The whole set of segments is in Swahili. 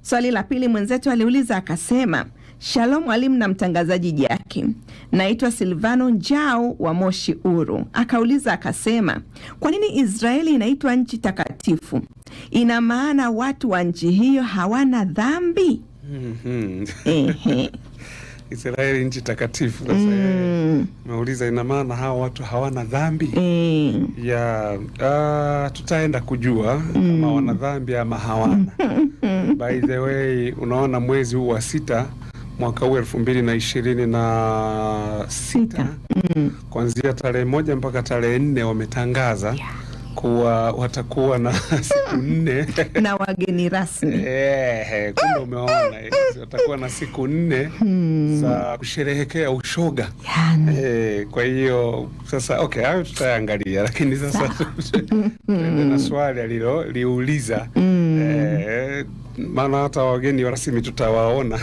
Swali la pili mwenzetu aliuliza akasema, Shalom mwalimu na mtangazaji Jaki. Naitwa Silvano Njau wa Moshi Uru. Akauliza akasema, kwa nini Israeli inaitwa nchi takatifu? Ina maana watu wa nchi hiyo hawana dhambi? Israeli nchi takatifu. Nauliza ina maana hao watu hawana dhambi? Tutaenda kujua kama wana dhambi ama hawana. By the way, unaona mwezi huu wa 6 mwaka huu 2026 kuanzia tarehe 1 mpaka tarehe 4 wametangaza kuwa watakuwa na siku 4 na wageni rasmi. Kumbe umeona watakuwa na siku 4 za kusherehekea ushoga. Kwa hiyo sasa hayo tutaangalia, lakini sasa na swali aliloliuliza maana hata wageni rasmi tutawaona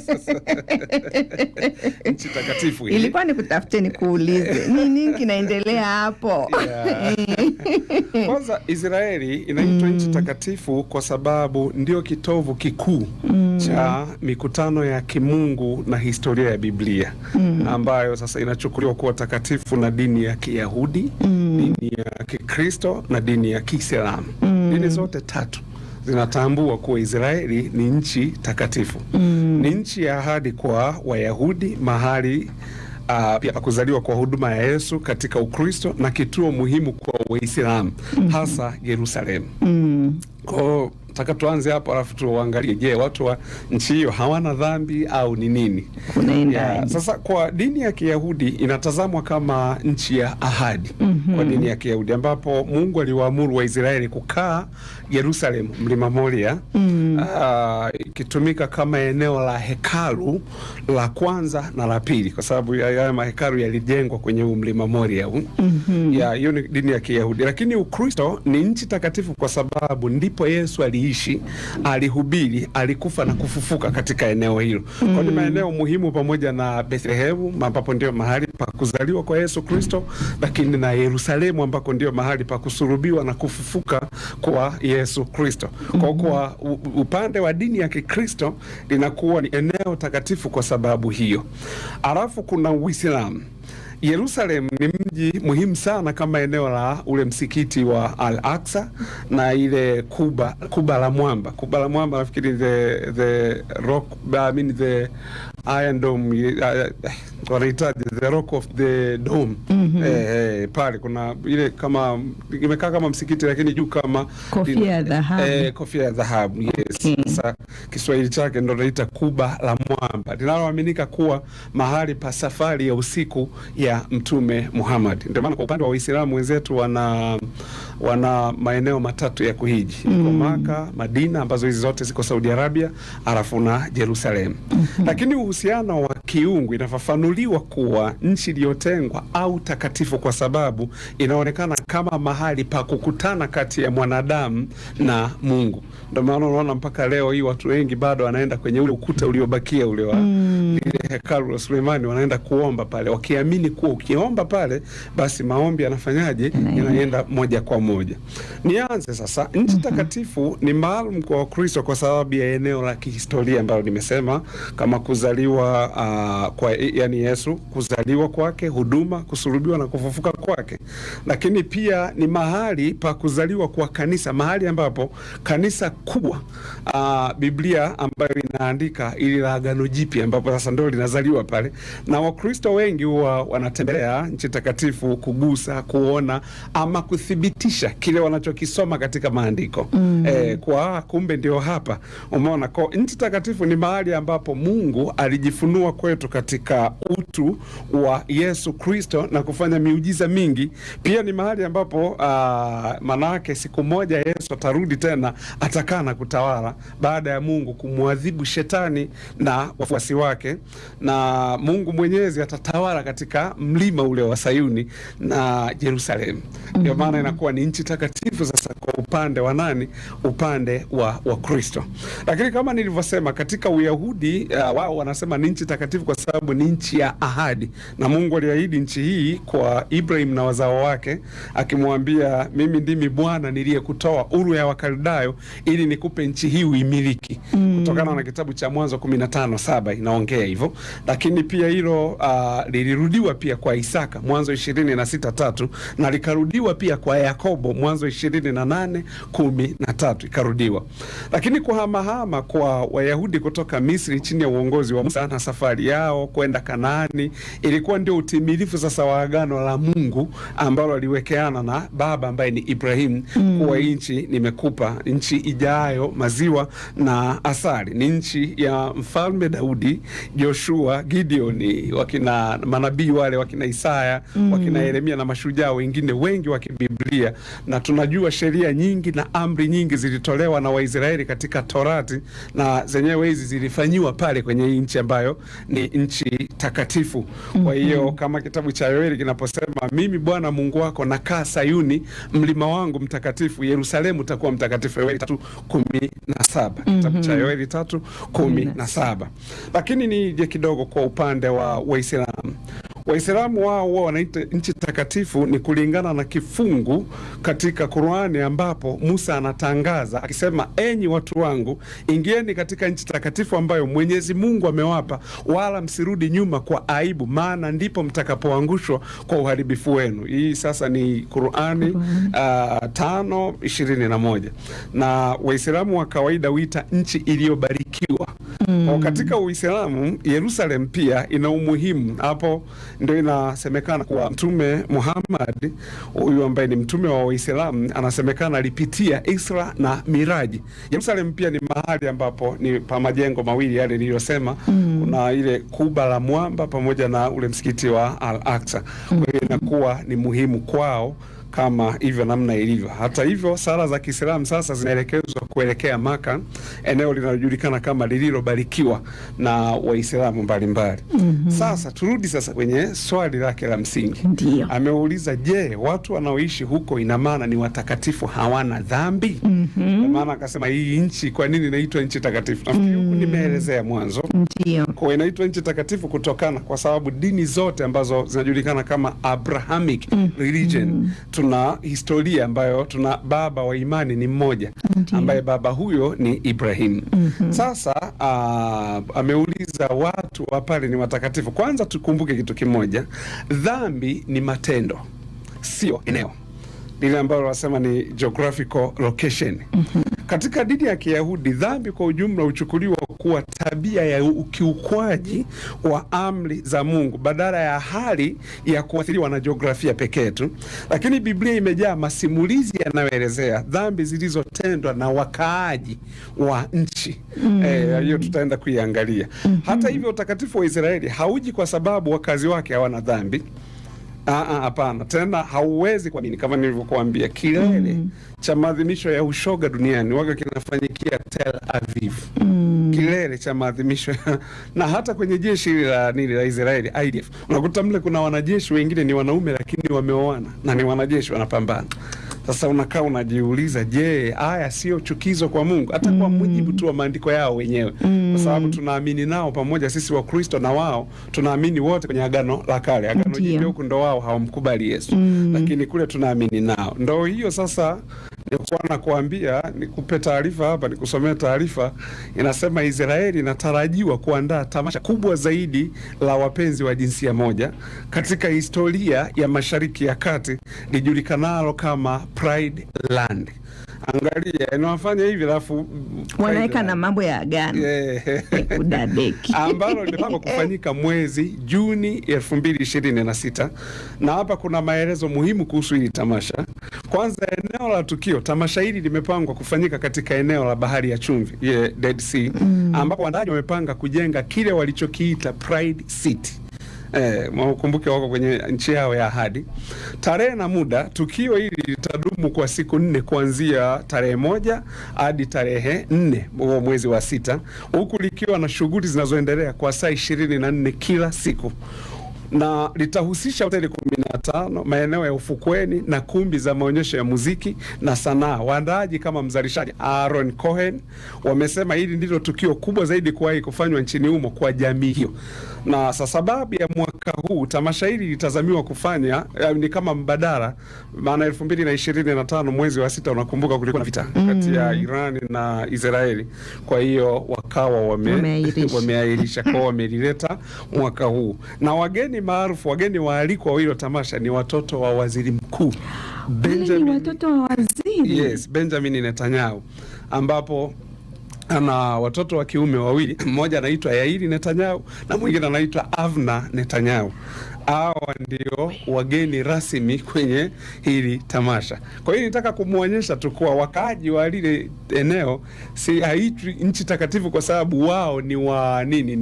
sasa. Nchi takatifu hii. Ilikuwa nikutafuteni kuulize nini kinaendelea hapo. Kwanza Israeli inaitwa nchi takatifu kwa sababu ndio kitovu kikuu cha mikutano ya kimungu na historia ya Biblia, ambayo sasa inachukuliwa kuwa takatifu na dini ya Kiyahudi, dini ya Kikristo na dini ya Kiislamu. Dini zote tatu zinatambua kuwa Israeli ni nchi takatifu. Ni nchi ya ahadi kwa Wayahudi, mahali pia kuzaliwa kwa huduma ya Yesu katika Ukristo, na kituo muhimu kwa Waislamu, hasa Yerusalemu. Kwa nataka tuanze hapo alafu tuangalie, je, watu wa nchi hiyo hawana dhambi au ni nini? Sasa kwa dini ya Kiyahudi inatazamwa kama nchi ya ahadi. Kwa dini ya Kiyahudi ambapo Mungu aliwaamuru Waisraeli kukaa Yerusalemu, mlima Moria, ikitumika kama eneo la hekalu la kwanza na la pili, kwa sababu ya mahekalu yalijengwa kwenye mlima Moria. Hiyo ni dini ya Kiyahudi. Lakini Ukristo ni nchi takatifu kwa sababu ndipo Yesu aliishi, alihubiri, alikufa na kufufuka katika eneo hilo. Kwa ni maeneo muhimu pamoja na Bethlehemu ambapo ndio mahali pa kuzaliwa kwa Yesu Kristo, lakini na Yerusalemu ambako ndio mahali pa kusulubiwa na kufufuka kwa Yesu Kristo. Kwa upande wa dini ya Kikristo linakuwa ni eneo takatifu kwa sababu hiyo. Alafu kuna Uislamu. Yerusalemu ni mji muhimu sana kama eneo la ule msikiti wa Al-Aqsa na ile kuba la mwamba. Kuba la mwamba nafikiri the rock, the Iron Dome, wanahitaji the Rock of the Dome. Pale kuna ile kama imekaa kama msikiti lakini juu kama kofia ya dhahabu. Kofia ya dhahabu, yes. Sasa Kiswahili chake ndio naita kuba la mwamba, linaloaminika kuwa mahali pa safari ya usiku ya Mtume Muhammad. Ndio maana kwa upande wa Waislamu wenzetu wana maeneo matatu ya kuhiji. Kwa Maka, Madina ambazo hizi zote ziko Saudi Arabia, alafu na Jerusalem. Lakini uhusiano wa kiungu inafafanuliwa kuwa nchi iliyotengwa au takatifu kwa sababu inaonekana kama mahali pa kukutana kati ya mwanadamu na Mungu. Ndio maana unaona mpaka leo hii watu wengi bado wanaenda kwenye ule ukuta uliobakia ule wa ile hekalu la Suleimani, wanaenda kuomba pale wakiamini kuwa ukiomba pale basi maombi yanafanyaje, yanaenda moja kwa moja. Nianze sasa. Nchi takatifu ni maalum kwa Wakristo kwa sababu ya eneo la kihistoria ambalo nimesema, kama kuzaliwa kwa Yesu, kuzaliwa kwake, huduma, kusulubiwa na kufufuka kwake. Lakini pia ni mahali pa kuzaliwa kwa kanisa, mahali ambapo kanisa kubwa Biblia ambayo inaandika ili la Agano Jipya ambapo sasa ndio linazaliwa pale, na Wakristo wengi huwa wanatembelea nchi takatifu kugusa, kuona ama kuthibitisha kile wanachokisoma katika maandiko. Kwa kumbe ndio hapa umeona, kwa nchi takatifu ni mahali ambapo Mungu alijifunua kwetu katika utu wa Yesu Kristo na kufanya miujiza mingi. Pia ni mahali ambapo manake siku moja Yesu atarudi tena, atakaa na kutawala baada ya Mungu kumwadhibu shetani na wafuasi wake, na Mungu Mwenyezi atatawala katika mlima ule wa Sayuni na Jerusalemu. Ndio maana inakuwa ni nchi takatifu sasa kwa upande wa nani? Upande wa Kristo. Lakini kama nilivyosema, katika Uyahudi wao wanasema ni nchi takatifu kwa sababu ni nchi ya ahadi, na Mungu aliahidi nchi hii kwa Ibrahim na wazao wake, akimwambia mimi ndimi Bwana niliyekutoa Uru ya Wakaldayo ili nikupe nchi hii uimiliki. Kutokana na kitabu cha Mwanzo 15:7 inaongea hivyo. Lakini pia hilo lilirudiwa pia kwa Isaka Mwanzo 26:3, na likarudiwa pia kwa Yakobo Mwanzo 28:13 ikarudiwa. Lakini kuhamahama kwa Wayahudi kutoka Misri chini ya uongozi wa Musa na safari yao kwenda Kanaani ilikuwa ndio utimilifu sasa wa agano la Mungu ambalo aliwekeana na baba ambaye ni Ibrahim, kuwa nchi nimekupa, nchi ijayo maziwa na asali. Ni nchi ya mfalme Daudi, Joshua, Gideoni, wakina manabii wale, wakina Isaya, wakina Yeremia na mashujaa wengine wengi wa Biblia. Na tunajua sheria nyingi na amri nyingi zilitolewa na Waisraeli katika Torati, na zenyewe hizi zilifanyiwa pale kwenye nchi ambayo ni nchi takatifu. Kwa hiyo kama kitabu cha Yoeli kinaposema mimi Bwana Mungu wako nakaa Sayuni, mlima wangu mtakatifu, Yerusalemu utakuwa mtakatifu, Yoeli 3:17. Kitabu cha Yoeli 3:17. Lakini nije kidogo kwa upande wa Waislamu. Waislamu wao wanaita nchi takatifu ni kulingana na kifungu katika Qur'ani ambapo Musa anatangaza akisema, enyi watu wangu, ingieni katika nchi takatifu ambayo Mwenyezi Mungu amewapa, wala msirudi nyuma kwa aibu, maana ndipo mtakapoangushwa kwa uharibifu wenu. Hii sasa ni Qur'ani 5:21. Na Waislamu wa kawaida huita nchi iliyobarikiwa. Kwa katika Uislamu, Yerusalem pia ina umuhimu. Hapo ndio inasemekana kuwa Mtume Muhammad, huyu ambaye ni mtume wa Waislamu, anasemekana alipitia Isra na Miraji. Yerusalem pia ni mahali ambapo ni pa majengo mawili yale niliyosema. Kuna ile kuba la mwamba pamoja na ule msikiti wa Al-Aqsa. Kwa hiyo inakuwa ni muhimu kwao kama hivyo namna ilivyo. Hata hivyo, sala za Kiislamu sasa zinaelekezwa kuelekea Maka, eneo linalojulikana kama lililobarikiwa na Waislamu mbalimbali. Sasa turudi sasa kwenye swali lake la msingi. Ndiyo. Ameuliza, je, watu wanaoishi huko ina maana ni watakatifu, hawana dhambi? Kwa maana akasema hii nchi kwa nini inaitwa nchi takatifu? Nafikiri huku nimeelezea mwanzo. Ndiyo. Kwa inaitwa nchi takatifu kutokana kwa sababu dini zote ambazo zinajulikana kama Abrahamic religion, tuna historia ambayo tuna baba wa imani ni mmoja, ambaye baba huyo ni Ibrahim. Sasa ameuliza watu wa pale ni watakatifu. Kwanza tukumbuke kitu kimoja, dhambi ni matendo, sio eneo lile ambalo wanasema ni geographical location. Katika dini ya Kiyahudi, dhambi kwa ujumla huchukuliwa kuwa tabia ya ukiukwaji wa amri za Mungu badala ya hali ya kuathiriwa na jiografia pekee tu. Lakini Biblia imejaa masimulizi yanayoelezea dhambi zilizotendwa na wakaaji wa nchi. Hiyo tutaenda kuiangalia. Hata hivyo, utakatifu wa Israeli hauji kwa sababu wakazi wake hawana dhambi. Hapana. Tena hauwezi kuamini, kama nilivyokuambia, kilele cha maadhimisho ya ushoga duniani waga kinafanyikia Tel Aviv. Kilele cha maadhimisho na hata kwenye jeshi la Israeli IDF, unakuta mle kuna wanajeshi wengine ni wanaume lakini wameoana na ni wanajeshi wanapambana. Sasa unakaa unajiuliza, je, haya sio chukizo kwa Mungu? Hata kwa mujibu tu wa maandiko yao wenyewe. Kwa sababu tunaamini nao pamoja, sisi wa Kristo na wao tunaamini wote kwenye agano la kale. Agano jipya huko ndo wao hawamkubali Yesu. Lakini kule tunaamini nao. Ndo hiyo sasa nilikuwa nakuambia, nikupe taarifa hapa, nikusomea taarifa. Inasema Israeli inatarajiwa kuandaa tamasha kubwa zaidi la wapenzi wa jinsia moja katika historia ya Mashariki ya Kati, lijulikanalo kama Pride Land. Angalia, inawafanya hivi alafu wanaweka na mambo ya agano. Kudadeki. Ambalo limepangwa kufanyika mwezi Juni 2026. Na hapa kuna maelezo muhimu kuhusu hili tamasha. Kwanza, eneo la tukio, tamasha hili limepangwa kufanyika katika eneo la bahari ya chumvi, Dead Sea, ambapo waandaaji wamepanga kujenga kile walichokiita Pride City. Mwakumbuke wako kwenye nchi yao ya ahadi. Tarehe na muda, tukio hili litadumu kwa siku 4 kuanzia tarehe 1 hadi tarehe 4 mwezi wa 6, huku likiwa na shughuli zinazoendelea kwa saa 24 kila siku. na litahusisha hoteli 15, maeneo ya ufukweni na kumbi za maonyesho ya muziki na sanaa. Waandaaji kama mzalishaji Aaron Cohen wamesema hili ndilo tukio kubwa zaidi kuwahi kufanywa nchini humo kwa jamii hiyo. Na sababu ya mwaka huu tamasha hili litazamiwa kufanya ni kama mbadala, maana 2025 mwezi wa 6 unakumbuka kulikuwa na vita kati ya Iran na Israeli. Kwa hiyo wakawa wameahirisha kwa wamelileta mwaka huu. Na wageni maarufu, wageni waalikwa wa hilo tamasha ni watoto wa waziri mkuu Benjamin Netanyahu, ambapo ana watoto wa kiume wawili, mmoja anaitwa Yair Netanyahu na mwingine anaitwa Avner Netanyahu. Hawa ndio wageni rasmi kwenye hili tamasha. Kwa hiyo nitaka kumuonyesha tu kwa wakaaji wa lile eneo si haitwi nchi takatifu kwa sababu wao ni wa nini,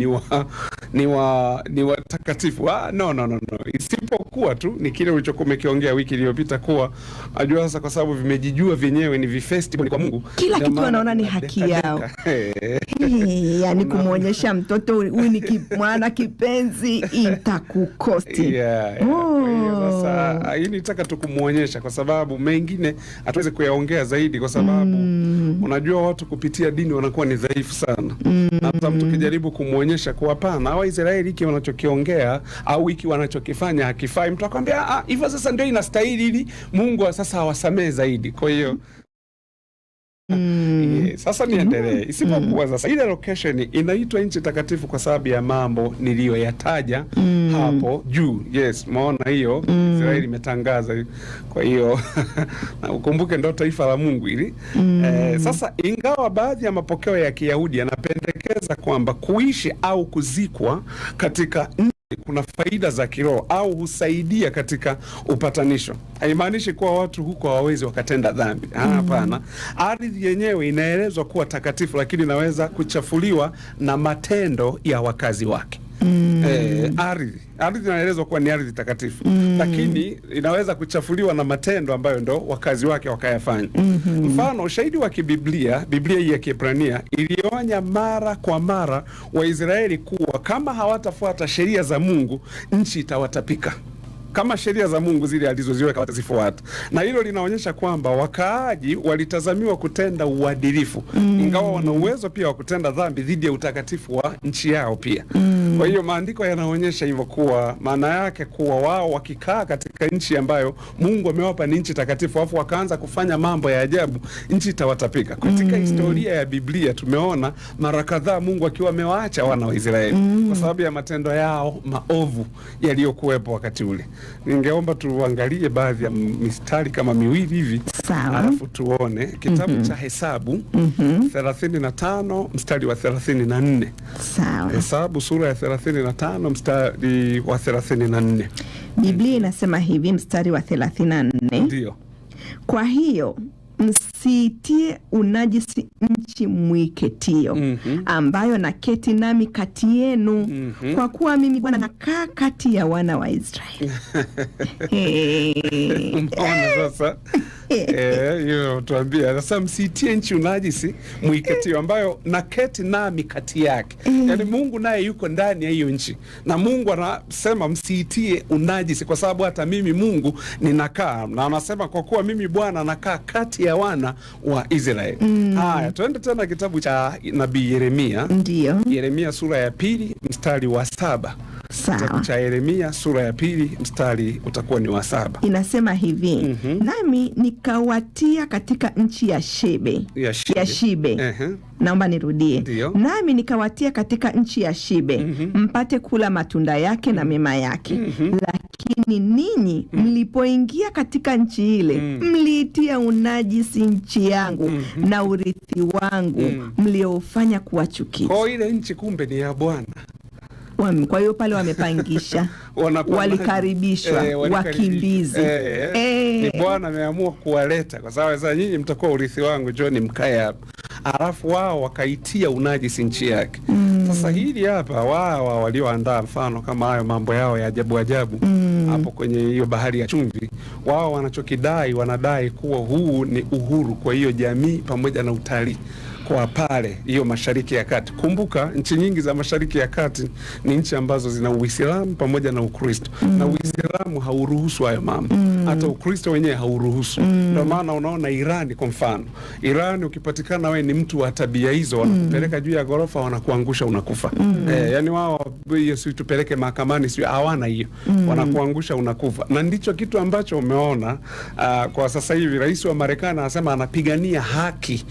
ni wa takatifu. No. Isipokuwa tu ni kile ulichokuwa umekiongea wiki iliyopita kuwa ajua sasa kwa sababu vimejijua vyenyewe ni festival kwa Mungu. Kila kitu wanaona ni haki yao. Yani kumuonyesha mtoto huyu ni mwana kipenzi itakukosti. Sasa hii nitaka tu kumuonyesha kwa sababu mengine hatuwezi kuyaongea zaidi kwa sababu unajua watu kupitia dini wanakuwa ni dhaifu sana. Hata mtu kijaribu kumuonyesha kwa hapana hawa Israeli hiki wanachokiongea au hiki wanachokifanya hakifai, mtu akwambia hivyo sasa ndio inastahili ili Mungu sasa awasamee zaidi. Kwa hiyo sasa niendelee. Isipokuwa sasa ile location inaitwa nchi takatifu kwa sababu ya mambo niliyoyataja hapo juu. Yes, maona hiyo Israeli imetangaza. Kwa hiyo na ukumbuke ndio taifa la Mungu hili. Sasa ingawa baadhi ya mapokeo ya Kiyahudi yanapendekeza kwamba kuishi au kuzikwa katika kuna faida za kiroho au husaidia katika upatanisho, haimaanishi kuwa watu huko hawawezi wakatenda dhambi. Hapana. Ardhi yenyewe inaelezwa kuwa takatifu, lakini inaweza kuchafuliwa na matendo ya wakazi wake. Ardhi inaelezwa kuwa ni ardhi takatifu, lakini inaweza kuchafuliwa na matendo ambayo ndo wakazi wake wakayafanya. Mfano, ushahidi wa kibiblia, Biblia hii ya Kiebrania ilionya mara kwa mara Waisraeli kuwa kama hawatafuata sheria za Mungu, nchi itawatapika. Kama sheria za Mungu zile alizoziweka watazifuata. Na hilo linaonyesha kwamba wakaaji walitazamiwa kutenda uadilifu, ingawa wana uwezo pia wa kutenda dhambi dhidi ya utakatifu wa nchi yao pia. Kwa hiyo maandiko yanaonyesha hivyo kuwa maana yake kuwa wao wakikaa katika nchi ambayo Mungu amewapa ni nchi takatifu, afu wakaanza kufanya mambo ya ajabu, nchi itawatapika. Katika historia ya Biblia tumeona mara kadhaa Mungu akiwa amewaacha wana wa Israeli kwa sababu ya matendo yao maovu yaliyokuwepo wakati ule. Ningeomba tuangalie baadhi ya mistari kama miwili hivi. Sawa. Alafu tuone kitabu cha Hesabu 35 mstari wa 34. Sawa. Hesabu sura ya 35 mstari wa 34. Biblia inasema hivi mstari wa 34. Ndio. Kwa hiyo msitie unajisi nchi mwiketio ambayo naketi nami kati yenu, kwa kuwa mimi Bwana nakaa kati ya wana wa Israeli. Mbona sasa hiyo tuambia sasa msitie nchi unajisi mwiketio ambayo naketi nami kati yake. Yani Mungu naye yuko ndani ya hiyo nchi, na Mungu anasema msiitie unajisi kwa sababu hata mimi Mungu ninakaa, na anasema kwa kuwa mimi Bwana nakaa kati ya wana wa Israeli. Haya, tuende tena kitabu cha nabii Yeremia. Ndio. Yeremia sura ya 2 mstari wa 7. Sawa. Kitabu cha Yeremia sura ya 2 mstari utakuwa ni wa 7. Inasema hivi, nami nikawatia katika nchi ya Shebe. Ya Shibe. Naomba nirudie. Ndiyo. Nami nikawatia katika nchi ya Shibe, mpate kula matunda yake na mema yake. Lakini ninyi mlipoingia katika nchi ile, mliitia unajisi nchi yangu na urithi wangu mlioufanya kuwachukiza. Kwa ile nchi kumbe ni ya Bwana. Kwa hiyo pale wamepangisha, walikaribishwa, wakimbizi. Ni Bwana ameamua kuwaleta kwa sababu sasa nyinyi mtakuwa urithi wangu, njoni mkae hapa. Alafu wao wakaitia unajisi nchi yake. Sasa hili hapa wao walioandaa mfano kama hayo mambo yao ya ajabu ajabu hapo kwenye hiyo bahari ya chumvi, wao wanachokidai, wanadai kuwa huu ni uhuru kwa hiyo jamii pamoja na utalii. kwa pale hiyo Mashariki ya Kati. Kumbuka nchi nyingi za Mashariki ya Kati ni nchi ambazo zina Uislamu pamoja na Ukristo. Na Uislamu hauruhusu hayo mambo. Hata Ukristo wenyewe hauruhusu. Ndio maana unaona Irani kwa mfano. Irani ukipatikana wewe ni mtu wa tabia hizo, wanakupeleka juu ya gorofa, wanakuangusha, unakufa. Yani wao hiyo si tupeleke mahakamani, si hawana hiyo. Wanakuangusha, unakufa. Na ndicho kitu ambacho umeona kwa sasa hivi rais wa Marekani anasema anapigania haki,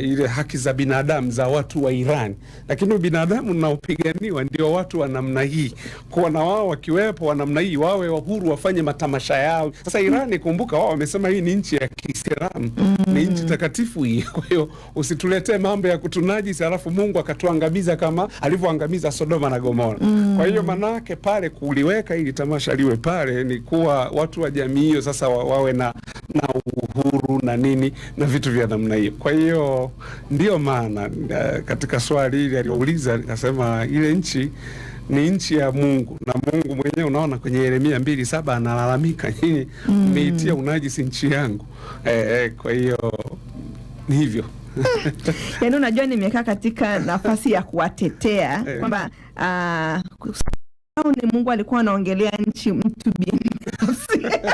ile haki za binadamu za watu wa Iran. Lakini binadamu unaopiganiwa ndio watu wa namna hii. Kwa na wao wakiwepo wa namna hii, wawe huru wafanye matamasha yao. Sasa Iran, kumbuka wao wamesema hii ni nchi ya Kiislamu, ni nchi takatifu hii. Kwa hiyo usituletee mambo ya kutunajisi alafu Mungu akatuangamiza kama alivyoangamiza Sodoma na Gomora. Kwa hiyo manake pale kuliweka ili tamasha liwe pale ni kuwa watu wa jamii hiyo sasa wawe na uhuru na nini na vitu vya namna hiyo. Kwa hiyo ndio maana katika swali hili aliouliza nikasema ile nchi ni nchi ya Mungu, na Mungu mwenyewe unaona kwenye Yeremia 2:7 analalamika, nyinyi mmeitia unajisi nchi yangu. Kwa hiyo ni hivyo. Yaani unajua nimekaa katika nafasi ya kuwatetea kwamba ni Mungu alikuwa anaongelea nchi mtu binafsi.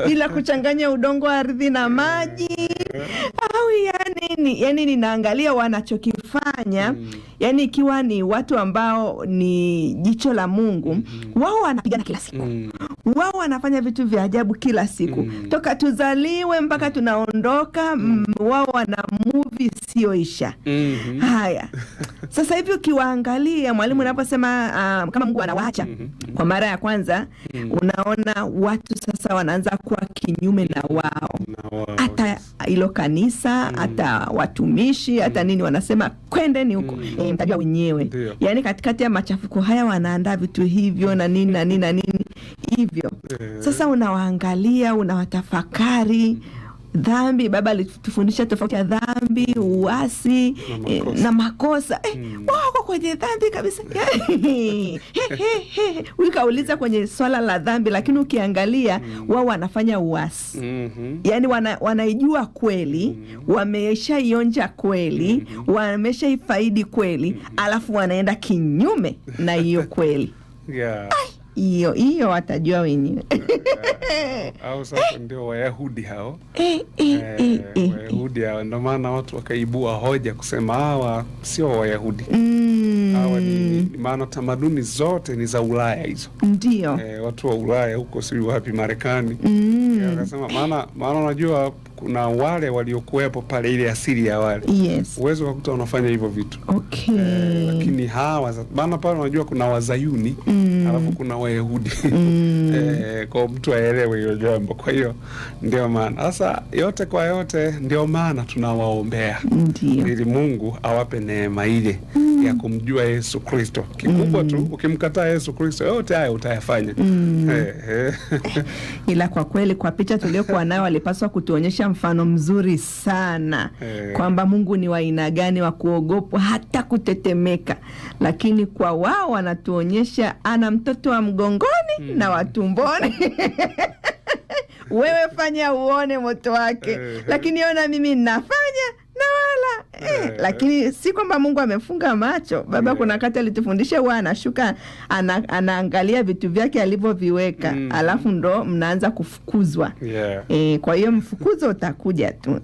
Bila kuchanganya udongo, ardhi na maji. Au yani ninaangalia wanachokifanya. Yani ikiwa ni watu ambao ni jicho la Mungu, wao wanapigana kila siku. Wao wanafanya vitu vya ajabu kila siku. Toka tuzaliwe mpaka tunaondoka, wao wana movie sioisha. Haya. Sasa hivi ukiwaangalia, mwalimu anaposema kama Mungu anawaacha kwa mara ya kwanza, unaona watu sasa wanaanza kuwa kinyume na wao. Hata ilo kanisa, hata watumishi, hata nini wanasema kwendeni huko. Mtajua wenyewe. Yaani katikati ya machafuko haya wanaandaa vitu hivyo na nini na nini na nini hivyo. Sasa unawaangalia, unawatafakari. Dhambi, baba alitufundisha tofauti ya dhambi, uasi na makosa. Wako kwenye dhambi kabisa. Ukauliza kwenye swala la dhambi, lakini ukiangalia wao wanafanya uasi. Yaani wanaijua kweli, wameshaionja kweli, wameshaifaidi kweli, alafu wanaenda kinyume na hiyo kweli. Hiyo watajua wenyewe. Au sasa ndio Wayahudi hao. Wayahudi hao ndio maana watu wakaibua hoja kusema hawa sio Wayahudi. Hawa ni maana tamaduni zote ni za Ulaya hizo. Ndio. Watu wa Ulaya huko si wapi Marekani. Akasema maana unajua kuna wale waliokuwepo pale ile asili ya wale. Yes. Uwezo wakuta unafanya hivyo vitu. Lakini hawa maana pale unajua kuna Wazayuni, alafu kuna Wayahudi. Kwa mtu aelewe hilo jambo. Kwa hiyo ndio maana sasa yote kwa yote ndio maana tunawaombea. Ili Mungu awape neema ile ya kumjua Yesu Kristo. Kikubwa tu ukimkataa Yesu Kristo yote haya utayafanya. Ila kwa kweli kwa picha tuliyokuwa nayo walipaswa kutuonyesha mfano mzuri sana kwamba Mungu ni wa aina gani, wa kuogopwa hata kutetemeka. Lakini kwa wao wanatuonyesha ana mtoto wa mgongoni na wa tumboni. Wewe fanya uone moto wake. Lakini ona mimi nafanya na wala. Lakini si kwamba Mungu amefunga macho. Baba kuna wakati alitufundisha huwa anashuka anaangalia vitu vyake alivyoviweka. Alafu ndo mnaanza kufukuzwa. Kwa hiyo mfukuzo utakuja tu.